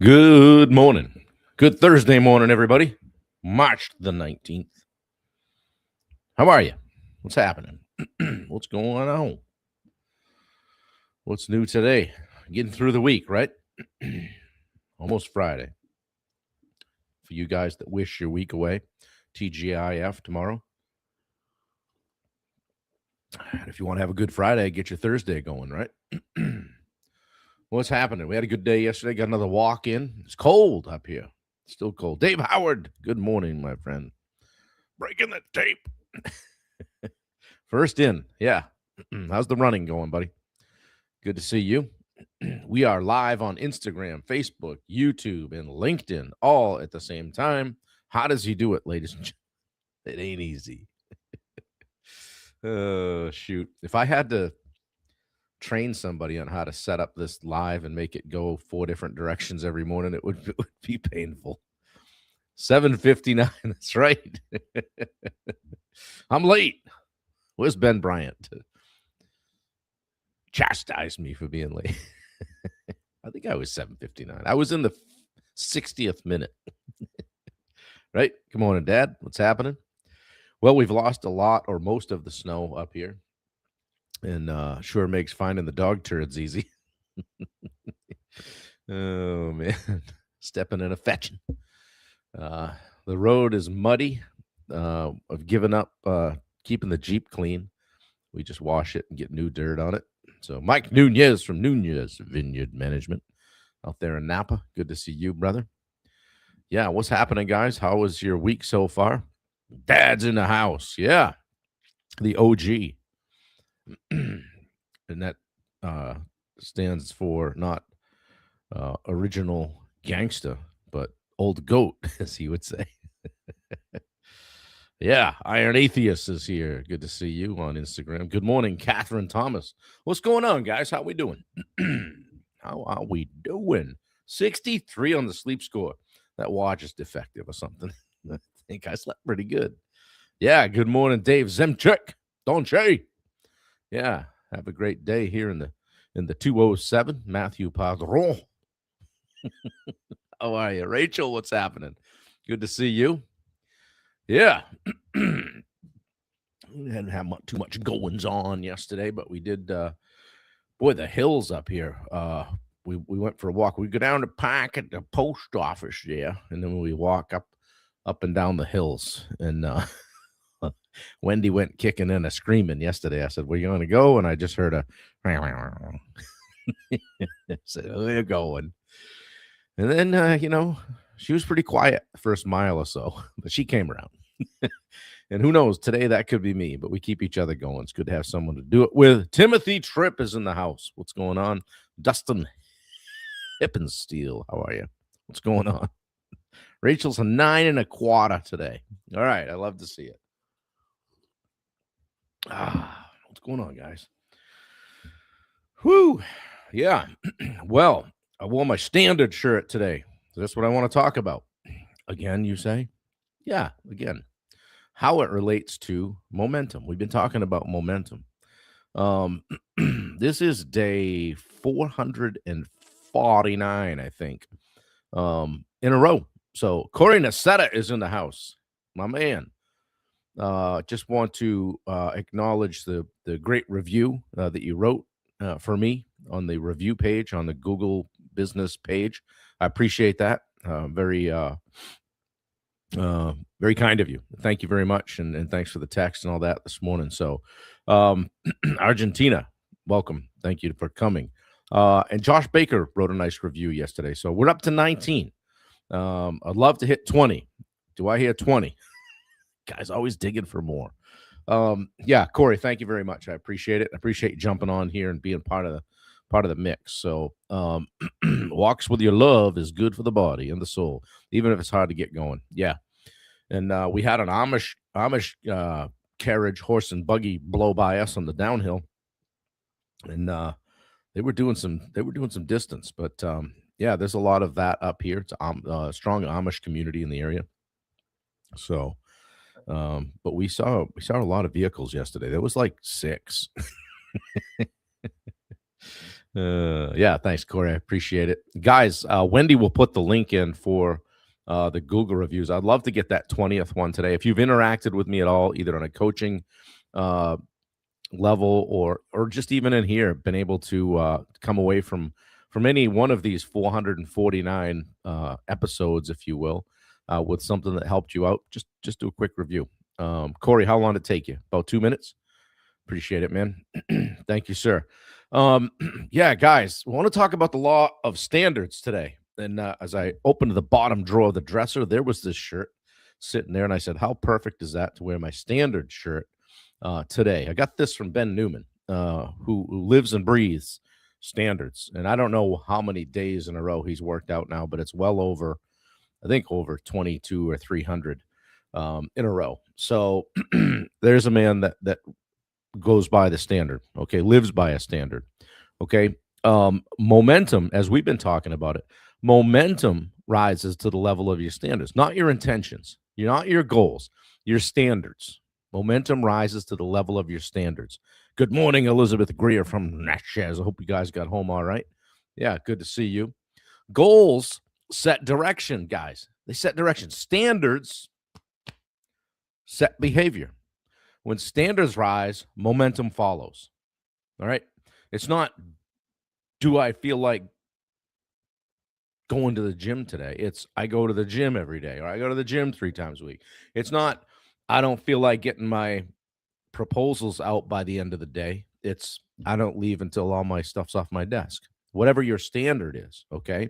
Good morning. Good Thursday morning, everybody. March the 19th. How are you? What's happening? What's going on? What's new today? Getting through the week, right? Almost Friday. For you guys that wish your week away, TGIF tomorrow. And if you want to have a good Friday, get your Thursday going, right? What's happening? We had a good day yesterday. Got another walk in. It's cold up here. Still cold. Dave Howard. Good morning, my friend. Breaking the tape. First in. Yeah. How's the running going, buddy? Good to see you. We are live on Instagram, Facebook, YouTube, and LinkedIn all at the same time. How does he do it, ladies and gentlemen? It ain't easy. Oh, shoot. If I had to train somebody on how to set up this live and make it go 4 different directions every morning, it would be painful. 7:59. That's right. I'm late. Where's Ben Bryant to chastise me for being late? I think I was 7:59. I was in the 60th minute. Right? Good morning, Dad. What's happening? Well, we've lost a lot or most of the snow up here. And sure makes finding the dog turds easy. Oh, man. Stepping in a fetching. The road is muddy. I've given up keeping the Jeep clean. We just wash it and get new dirt on it. So Mike Nunez from Nunez Vineyard Management out there in Napa. Good to see you, brother. Yeah, what's happening, guys? How was your week so far? Dad's in the house. Yeah, the OG. And that stands for not original gangsta, but old goat, as he would say. Yeah, Iron Atheist is here. Good to see you on Instagram. Good morning, Catherine Thomas. What's going on, guys? How we doing? How are we doing? 63 on the sleep score. That watch is defective or something. I think I slept pretty good. Yeah, good morning, Dave Zemchuk. Don't you? Yeah, have a great day here in the 207. Matthew Padron. How are you? Rachel, what's happening? Good to see you. Yeah. We didn't have too much goings on yesterday, but we did. Boy, the hills up here. We went for a walk. We go down to park at the post office there, and then we walk up and down the hills. And Wendy went kicking in a screaming yesterday. I said, "Where you going to go?" And I just heard a. I said, "Oh, they're going." And then she was pretty quiet the first mile or so, but she came around. And who knows, today that could be me, but we keep each other going. It's good to have someone to do it with. Timothy Tripp is in the house. What's going on? Dustin Hippensteel, how are you? What's going on? Rachel's a 9 1/4 today. All right, I love to see it. What's going on, guys? Whew. Yeah. Well, I wore my standard shirt today. So that's what I want to talk about. Again, you say? Yeah, again. How it relates to momentum. We've been talking about momentum. This is day 449, I think, in a row. So Corey Nasetta is in the house, my man. Just want to acknowledge the great review that you wrote for me on the review page on the Google business page. I appreciate that. Very kind of you. Thank you very much. And thanks for the text and all that this morning. So, Argentina, welcome. Thank you for coming. And Josh Baker wrote a nice review yesterday. So we're up to 19. I'd love to hit 20. Do I hear 20? Guys, always digging for more. Yeah, Corey, thank you very much. I appreciate it. I appreciate you jumping on here and being part of the mix. So walks with your love is good for the body and the soul, even if it's hard to get going. Yeah. And we had an Amish carriage, horse and buggy blow by us on the downhill. And they were doing some distance, but yeah, there's a lot of that up here. It's a strong Amish community in the area. So but we saw a lot of vehicles yesterday. There was like 6. Yeah, thanks, Corey. I appreciate it. Guys, Wendy will put the link in for the Google reviews. I'd love to get that 20th one today. If you've interacted with me at all, either on a coaching uh, level or just even in here, been able to come away from any one of these 449 episodes, if you will, with something that helped you out, just do a quick review. Corey, how long did it take you? About 2 minutes? Appreciate it, man. Thank you, sir. Yeah, guys, we want to talk about the law of standards today. And as I opened the bottom drawer of the dresser, there was this shirt sitting there, and I said, "How perfect is that to wear my standard shirt today?" I got this from Ben Newman, who lives and breathes standards, and I don't know how many days in a row he's worked out now, but it's well over, I think, over 22 or 300 in a row. So there's a man that goes by the standard, okay, lives by a standard, okay. Momentum, as we've been talking about it, momentum rises to the level of your standards, not your intentions, not your goals, your standards. Momentum rises to the level of your standards. Good morning, Elizabeth Greer from Natchez. I hope you guys got home all right. Yeah, good to see you. Goals set direction, guys. They set direction. Standards set behavior. When standards rise, momentum follows. All right. It's not, do I feel like going to the gym today? It's, I go to the gym every day, or I go to the gym 3 times a week. It's not, I don't feel like getting my proposals out by the end of the day. It's, I don't leave until all my stuff's off my desk. Whatever your standard is, okay?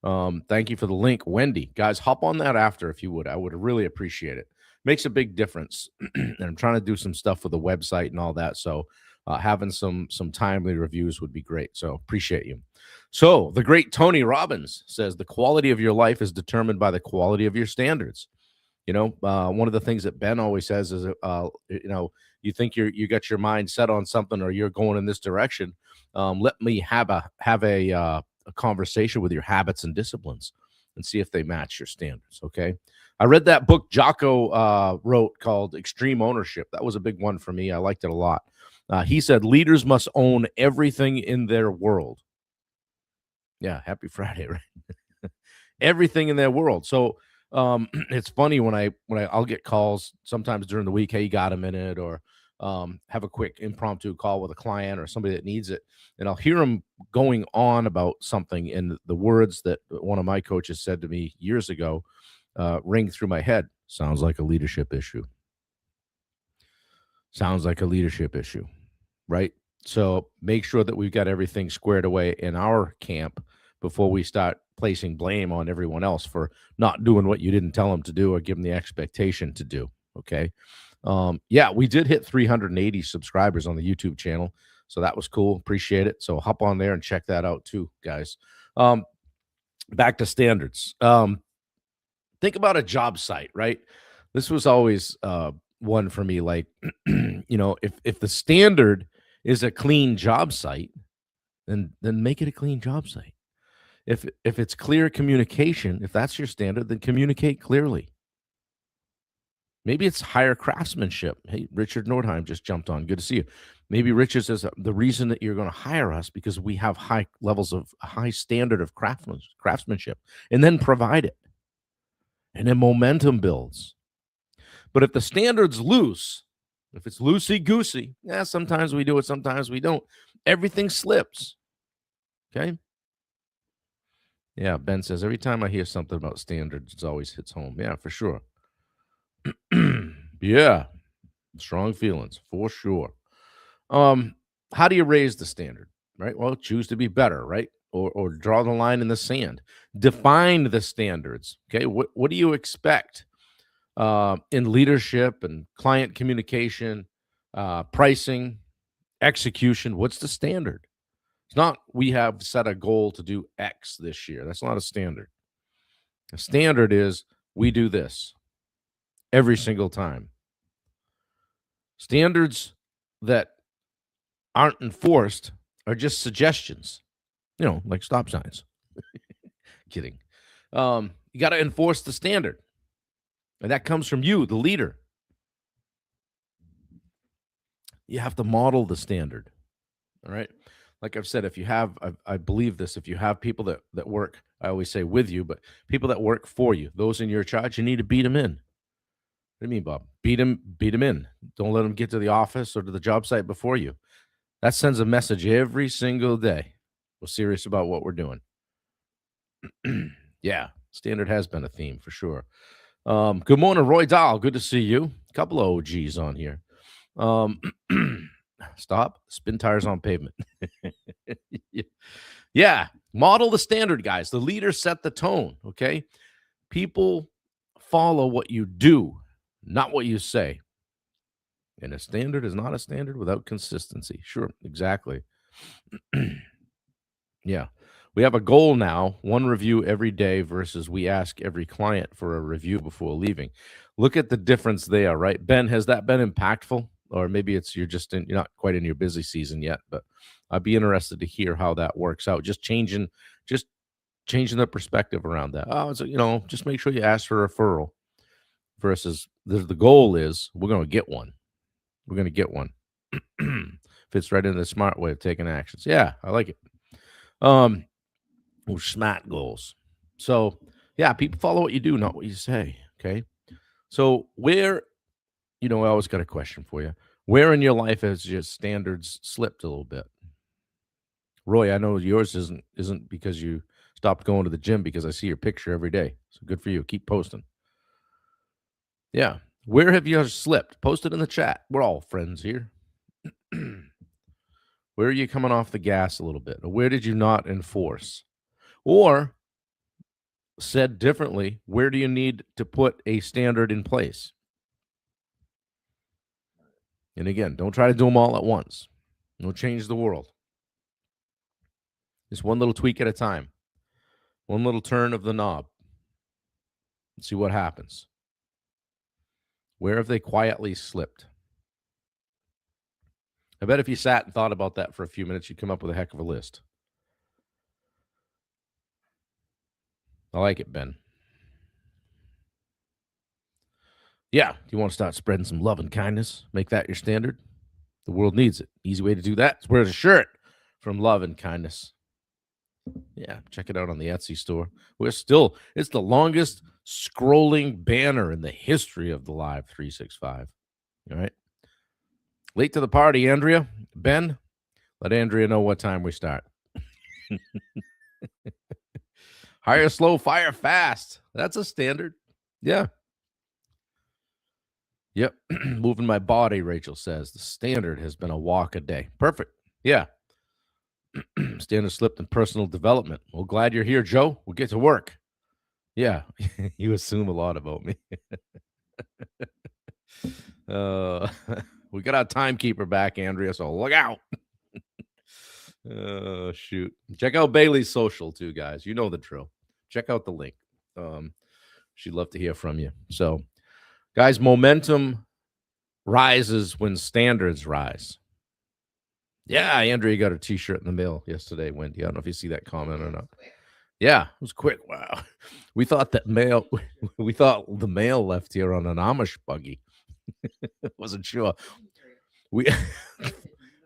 Thank you for the link, Wendy. Guys, hop on that after if you would. I would really appreciate it. Makes a big difference. And I'm trying to do some stuff with the website and all that. So having some timely reviews would be great. So appreciate you. So the great Tony Robbins says the quality of your life is determined by the quality of your standards. One of the things that Ben always says is, you think you got your mind set on something or you're going in this direction. Let me have a conversation with your habits and disciplines and see if they match your standards. Okay. I read that book Jocko wrote called Extreme Ownership. That was a big one for me. I liked it a lot. He said leaders must own everything in their world. Yeah. Happy Friday, right? Everything in their world. So it's funny when I'll get calls sometimes during the week. Hey, you got a minute? Or have a quick impromptu call with a client or somebody that needs it. And I'll hear them going on about something. And the words that one of my coaches said to me years ago ring through my head. Sounds like a leadership issue. Sounds like a leadership issue, right? So make sure that we've got everything squared away in our camp before we start placing blame on everyone else for not doing what you didn't tell them to do or give them the expectation to do. Okay. Yeah, we did hit 380 subscribers on the YouTube channel. So that was cool. Appreciate it. So hop on there and check that out too, guys. Back to standards. Think about a job site, right? This was always one for me. Like, if the standard is a clean job site, then make it a clean job site. If it's clear communication, if that's your standard, then communicate clearly. Maybe it's higher craftsmanship. Hey, Richard Nordheim just jumped on. Good to see you. Maybe Richard says the reason that you're going to hire us because we have high levels of high standard of craftsmanship, and then provide it. And then momentum builds. But if the standard's loose, if it's loosey-goosey, sometimes we do it, sometimes we don't. Everything slips. Okay? Yeah, Ben says, every time I hear something about standards, it always hits home. Yeah, for sure. Yeah, strong feelings, for sure. How do you raise the standard, right? Well, choose to be better, right? Or draw the line in the sand. Define the standards, okay? What do you expect in leadership and client communication, pricing, execution? What's the standard? It's not we have set a goal to do X this year. That's not a standard. A standard is we do this every single time. Standards that aren't enforced are just suggestions, like stop signs. Kidding. You got to enforce the standard. And that comes from you, the leader. You have to model the standard. All right. like I've said, if you have, I believe this, if you have people that work, I always say with you, but people that work for you, those in your charge, you need to beat them in. What do you mean, Bob? Beat them in. Don't let them get to the office or to the job site before you. That sends a message every single day. We're serious about what we're doing. Yeah, standard has been a theme for sure. Good morning, Roy Dahl. Good to see you. A couple of OGs on here. Stop. Spin tires on pavement. Yeah. Model the standard, guys. The leader set the tone. Okay. People follow what you do, not what you say. And a standard is not a standard without consistency. Sure. Exactly. Yeah. We have a goal now, one review every day versus we ask every client for a review before leaving. Look at the difference there, right? Ben, has that been impactful? Or maybe it's you're not quite in your busy season yet, but I'd be interested to hear how that works out. Just changing the perspective around that. Oh, so, just make sure you ask for a referral versus the goal is we're going to get one. We're going to get one. Fits right into the smart way of taking actions. Yeah, I like it. SMART goals. So, yeah, people follow what you do, not what you say. Okay. So, I always got a question for you. Where in your life has your standards slipped a little bit? Roy, I know yours isn't because you stopped going to the gym, because I see your picture every day. So good for you. Keep posting. Yeah. Where have you slipped? Post it in the chat. We're all friends here. Where are you coming off the gas a little bit? Or where did you not enforce? Or said differently, where do you need to put a standard in place? And again, don't try to do them all at once. Don't change the world. Just one little tweak at a time. One little turn of the knob. Let's see what happens. Where have they quietly slipped? I bet if you sat and thought about that for a few minutes, you'd come up with a heck of a list. I like it, Ben. Yeah, do you want to start spreading some love and kindness? Make that your standard? The world needs it. Easy way to do that is wear a shirt from Love and Kindness. Yeah, check it out on the Etsy store. It's the longest scrolling banner in the history of the Live 365. All right. Late to the party, Andrea. Ben, let Andrea know what time we start. Hire slow, fire fast. That's a standard. Yeah. Yep. Moving my body, Rachel says. The standard has been a walk a day. Perfect. Yeah. Standard slipped in personal development. Well, glad you're here, Joe. We'll get to work. Yeah. You assume a lot about me. We got our timekeeper back, Andrea, so look out. Shoot. Check out Bailey's social too, guys. You know the drill. Check out the link. She'd love to hear from you. So, guys, momentum rises when standards rise. Yeah, Andrea got her t-shirt in the mail yesterday, Wendy. I don't know if you see that comment or not. Yeah, it was quick. Wow. We thought the mail left here on an Amish buggy. Wasn't sure.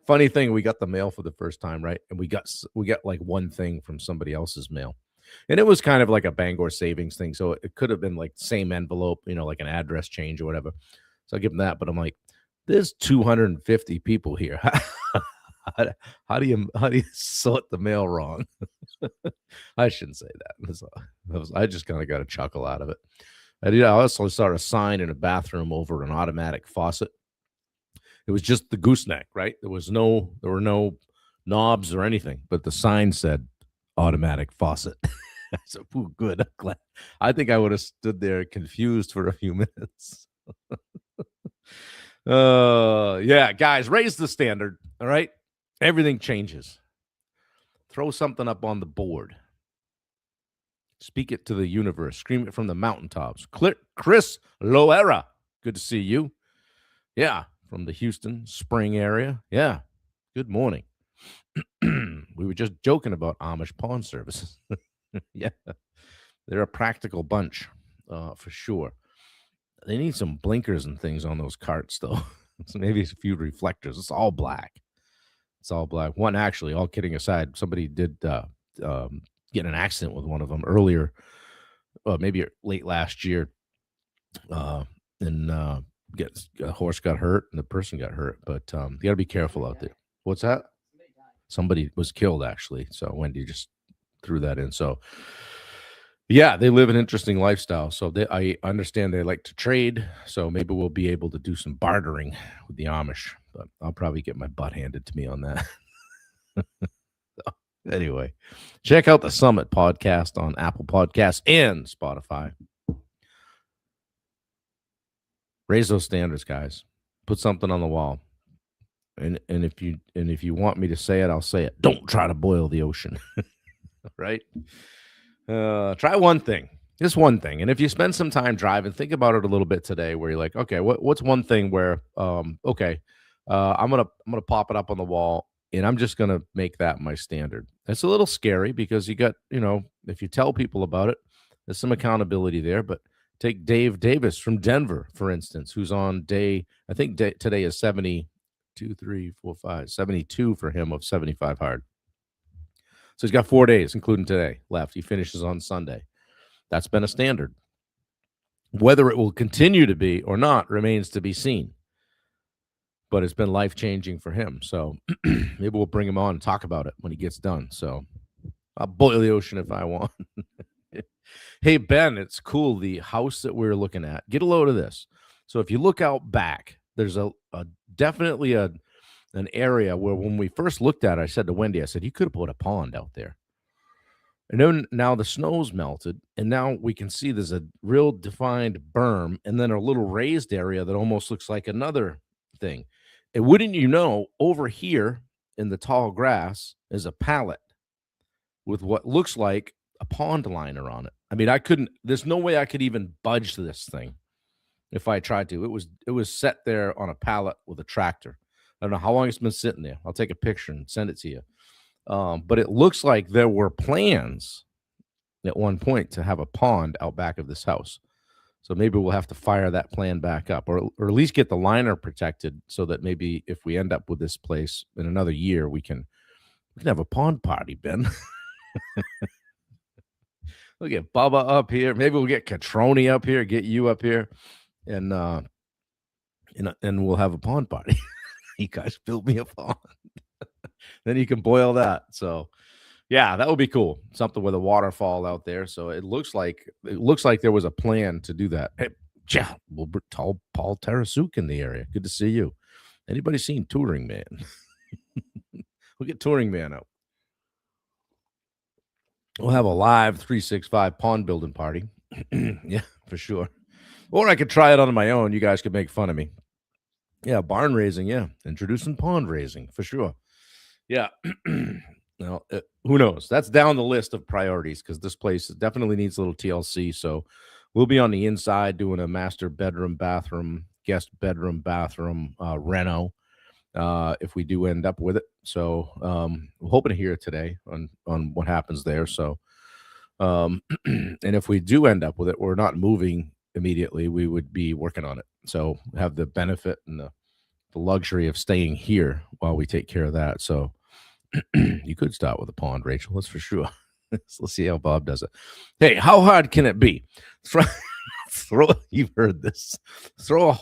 Funny thing, we got the mail for the first time, right? And we got like one thing from somebody else's mail. And it was kind of like a Bangor savings thing. So it could have been like same envelope, like an address change or whatever. So I give them that. But I'm like, there's 250 people here. How do you sort the mail wrong? I shouldn't say that. I just kind of got a chuckle out of it. I also saw a sign in a bathroom over an automatic faucet. It was just the gooseneck, right? There were no knobs or anything, but the sign said automatic faucet. I said, "Ooh, good. I'm glad." I think I would have stood there confused for a few minutes. Yeah, guys, raise the standard. All right. Everything changes. Throw something up on the board. Speak it to the universe. Scream it from the mountaintops. Chris Loera, good to see you. Yeah, from the Houston Spring area. Yeah, good morning. We were just joking about Amish pawn services. Yeah, they're a practical bunch, for sure. They need some blinkers and things on those carts, though. So maybe a few reflectors. It's all black. It's all black. One, actually, all kidding aside, somebody did get in an accident with one of them earlier, maybe late last year, uh, and a horse got hurt and the person got hurt. But you got to be careful out there. What's that? Somebody was killed actually. So Wendy just threw that in. So yeah, they live an interesting lifestyle. So I understand they like to trade. So maybe we'll be able to do some bartering with the Amish. But I'll probably get my butt handed to me on that. Anyway, check out the Summit podcast on Apple Podcasts and Spotify. Raise those standards, guys. Put something on the wall. And if you want me to say it, I'll say it. Don't try to boil the ocean. Right? Try one thing. Just one thing. And if you spend some time driving, think about it a little bit today where you're like, okay, what's one thing where I'm gonna pop it up on the wall and I'm just gonna make that my standard. It's a little scary because you got, if you tell people about it, there's some accountability there. But take Dave Davis from Denver, for instance, who's on today is 72 for him of 75 hard. So he's got 4 days, including today, left. He finishes on Sunday. That's been a standard. Whether it will continue to be or not remains to be seen. But it's been life-changing for him. So maybe we'll bring him on and talk about it when he gets done. So I'll boil the ocean if I want. Hey, Ben, it's cool. The house that we're looking at, get a load of this. So if you look out back, there's definitely an area where when we first looked at it, I said to Wendy, I said, you could have put a pond out there. And then now the snow's melted, and now we can see there's a real defined berm and then a little raised area that almost looks like another thing. And wouldn't you know, over here in the tall grass is a pallet with what looks like a pond liner on it. I mean, there's no way I could even budge this thing if I tried to. It was set there on a pallet with a tractor. I don't know how long it's been sitting there. I'll take a picture and send it to you. But it looks like there were plans at one point to have a pond out back of this house. So maybe we'll have to fire that plan back up, or at least get the liner protected so that maybe if we end up with this place in another year, we can have a pond party, Ben. We'll get Bubba up here. Maybe we'll get Catroni up here, get you up here, and we'll have a pond party. You guys build me a pond. Then you can boil that. So yeah, that would be cool. Something with a waterfall out there. So it looks like there was a plan to do that. Hey, yeah, Paul Tarasuk in the area. Good to see you. Anybody seen Touring Man? We'll get Touring Man out. We'll have a live 365 pond building party. Yeah, for sure. Or I could try it on my own. You guys could make fun of me. Yeah, barn raising. Yeah, introducing pond raising for sure. Yeah. Now, who knows? That's down the list of priorities because this place definitely needs a little TLC. So we'll be on the inside doing a master bedroom, bathroom, guest bedroom, bathroom, reno, if we do end up with it. So we're hoping to hear today on what happens there. So, and if we do end up with it, we're not moving immediately. We would be working on it. So have the benefit and the luxury of staying here while we take care of that. So you could start with a pond, Rachel. That's for sure. Let's see how Bob does it. Hey, how hard can it be? Throw. You've heard this. Throw.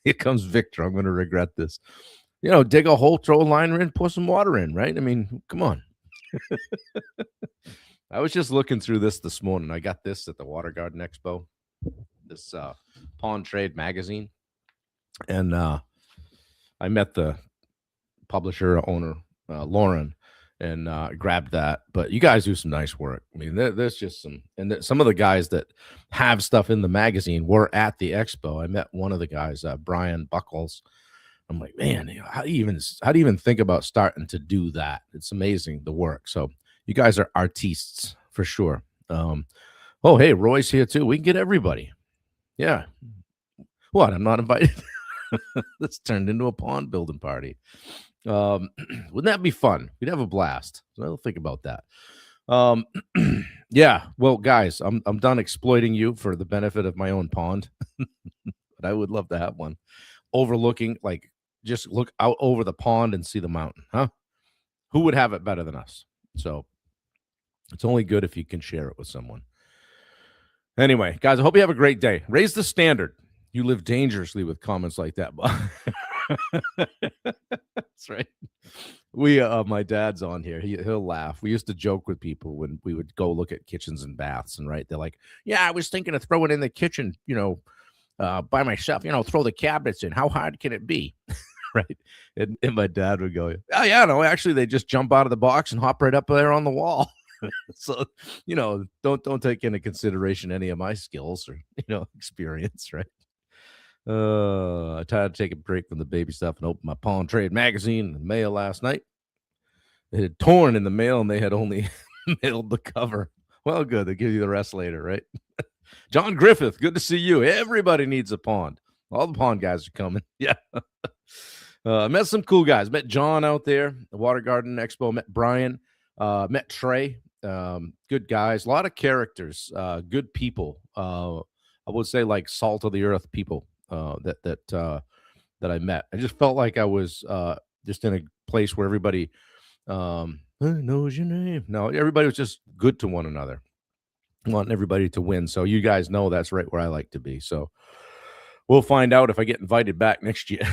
Here comes Victor. I'm going to regret this. Dig a hole, throw a liner in, pour some water in. Right? I mean, come on. I was just looking through this morning. I got this at the Water Garden Expo. This Pond Trade magazine, and I met the publisher owner. Lauren, and grabbed that. But you guys do some nice work. I mean, there's just some of the guys that have stuff in the magazine were at the expo. I met one of the guys, Brian Buckles. I'm like, man, how do you even think about starting to do that? It's amazing, the work. So you guys are artistes for sure. Oh, hey, Roy's here too. We can get everybody. Yeah. What? I'm not invited. This turned into a pond building party. Wouldn't that be fun? We'd have a blast. So I'll think about that. Yeah. Well, guys, I'm done exploiting you for the benefit of my own pond, but I would love to have one overlooking, like just look out over the pond and see the mountain, huh? Who would have it better than us? So it's only good if you can share it with someone. Anyway, guys, I hope you have a great day. Raise the standard. You live dangerously with comments like that. That's right. My dad's on here. He'll laugh. We used to joke with people when we would go look at kitchens and baths, and right, they're like, "Yeah, I was thinking of throwing in the kitchen, by myself. Throw the cabinets in. How hard can it be?" Right? And my dad would go, "Oh yeah, no, actually, they just jump out of the box and hop right up there on the wall." So, don't take into consideration any of my skills or experience, right? I tried to take a break from the baby stuff and open my Pawn Trade magazine in the mail last night. It had torn in the mail and they had only mailed the cover. Well, good. They give you the rest later, right? John Griffith, good to see you. Everybody needs a pond. All the pond guys are coming. Yeah. I met some cool guys. Met John out there, the Water Garden Expo. Met Brian. Met Trey. Good guys. A lot of characters. Good people. I would say like salt of the earth people. That I met. I just felt like I was just in a place where everybody knows your name. No, everybody was just good to one another, wanting everybody to win. So you guys know that's right where I like to be. So we'll find out if I get invited back next year,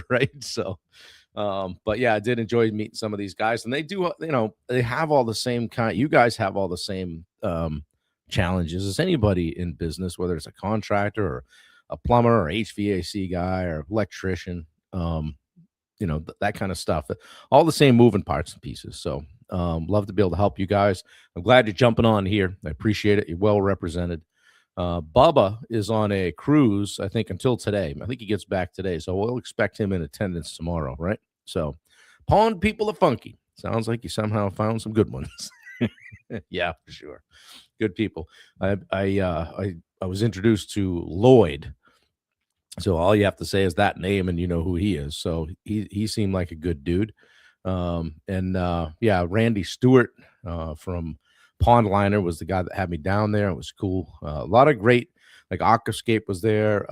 right? So, but yeah, I did enjoy meeting some of these guys, and they do, they have all the same kind. You guys have all the same challenges as anybody in business, whether it's a contractor or a plumber or HVAC guy or electrician, that kind of stuff. All the same moving parts and pieces. So love to be able to help you guys. I'm glad you're jumping on here. I appreciate it. You're well represented. Bubba is on a cruise, I think, until today. I think he gets back today. So we'll expect him in attendance tomorrow, right? So pond people are funky. Sounds like you somehow found some good ones. Yeah, for sure. Good people. I was introduced to Lloyd. So all you have to say is that name and you know who he is. So he seemed like a good dude. Randy Stewart from Pondliner was the guy that had me down there. It was cool. A lot of great, like Aquascape was there.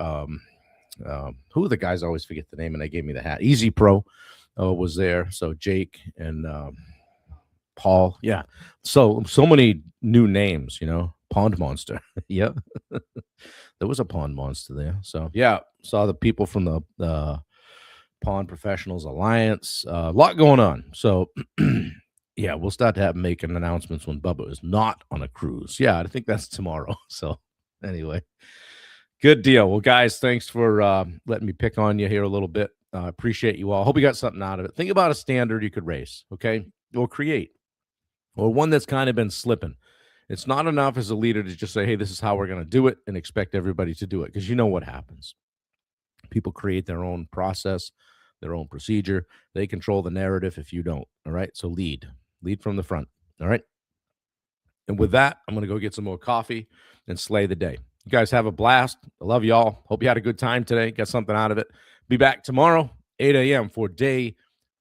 Who are the guys? I always forget the name, and they gave me the hat. Easy Pro was there. So Jake and Paul. Yeah. So many new names, Pond Monster. Yep. There was a Pond Monster there. So yeah, saw the people from the Pond Professionals Alliance. A lot going on. So yeah, we'll start to making announcements when Bubba is not on a cruise. Yeah, I think that's tomorrow. So anyway, good deal. Well, guys, thanks for letting me pick on you here a little bit. Appreciate you all. Hope you got something out of it. Think about a standard you could raise, okay, or create, or one that's kind of been slipping. It's not enough as a leader to just say, hey, this is how we're going to do it and expect everybody to do it, because you know what happens. People create their own process, their own procedure. They control the narrative if you don't. All right. So lead from the front. All right. And with that, I'm going to go get some more coffee and slay the day. You guys have a blast. I love y'all. Hope you had a good time today. Got something out of it. Be back tomorrow, 8 a.m. for day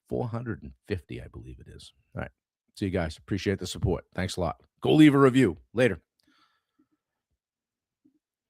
450, I believe it is. All right. See you guys. Appreciate the support. Thanks a lot. Go leave a review. Later.